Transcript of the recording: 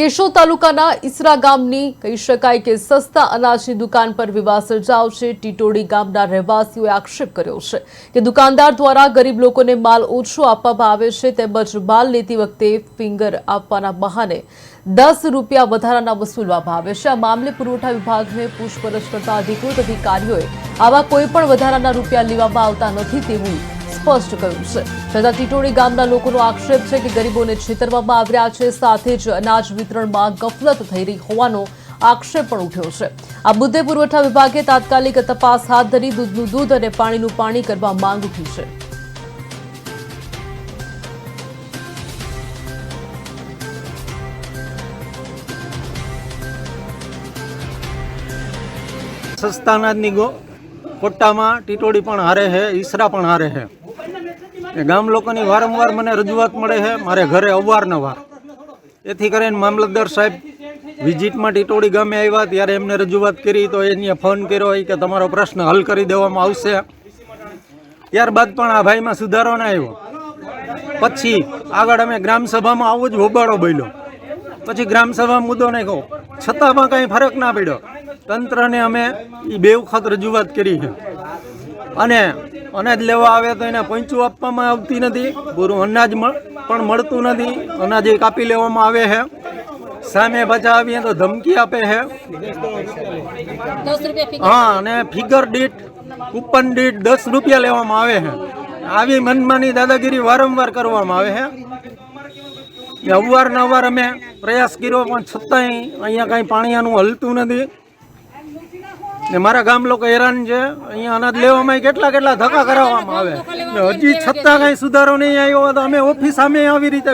કેશોદ તાલુકાના ઈસરા ગામની કહી શકાય કે સસ્તા અનાજની દુકાન પર વિવાદ સર્જાયો છે। ટીટોડી ગામના રહેવાસીઓએ આક્ષેપ કર્યો છે કે દુકાનદાર દ્વારા ગરીબ લોકોને માલ ઓછો આપવામાં આવે છે, તેમજ માલ લેતી વખતે ફિંગર આપવાના બહાને 10 રૂપિયા વધારાના વસૂલવામાં આવે છે। આ મામલે પુરવઠા વિભાગને પૂછપરછ કરતા અધિકૃત અધિકારીઓએ આવા કોઈ પણ વધારાના રૂપિયા લેવામાં આવતા નથી તેવું સ્પષ્ટ કર્યું છે। છતાં ટીટોડી ગામના લોકોનો આક્ષેપ છે કે ગરીબોને છેતરવામાં આવ્યા છે, સાથે જ અનાજ વિતરણમાં ગફલત થઈ રહી હોવાનો આક્ષેપ પણ ઉઠ્યો છે। આ મુદ્દે પુરવઠા વિભાગે તાત્કાલિક તપાસ હાથ ધરી દૂધનું દૂધ અને પાણીનું પાણી કરવા માંગ ઉઠી છે। सस्ता अनाजनी कोट्टा में टीटोड़ी पण हारे है, ईसरा पण हारे है। गाम लोकोनी वारंवार मने रजूआत मळे है, मारे घरे अवारनवार। एथी करीने मामलतदार साहेब विजिट में टीटोड़ी गामे आव्या त्यारे एमने रजूआत करी तो एने फोन कर्यो के तमारो प्रश्न हल करी देवामां आवशे। त्यारबाद पण आ भाईमां सुधारो न आव्यो। पछी आगळ अमे ग्रामसभामां आवो ज होबाळो बोल्यो। पछी ग्रामसभा मुद्दो नाख्यो, छतां पण कांई फरक ना पड्यो। तंत्रने अमे ई बे वखत रजूआत करी है अने अनाज लेवा आवे तो एने पंचू आपवामां आवती नथी, पूरुं अनाज पण मळतुं नथी, अनाज कापी लेवामां आवे है। सामे पाछा आवीए तो धमकी आपे है। हाँ, अने फिगर दीठ कूपन दीठ 10 रुपया लेवामां आवे है। आवी मनमानी दादागिरी वारंवार करवामां आवे है। अवारनवार अमे प्रयास कर्यो पण छतांय अहींया कांई पाणीयानुं हलतुं नथी ने मारा गाम लोग हैरान है। अहींया अनाज लेवामां કેટલા ધક્કા કરાવવામાં આવે, હજી છતાં કાંઈ સુધારો નહીં આવ્યો तो अमे ऑफिस सामे આવી રીતે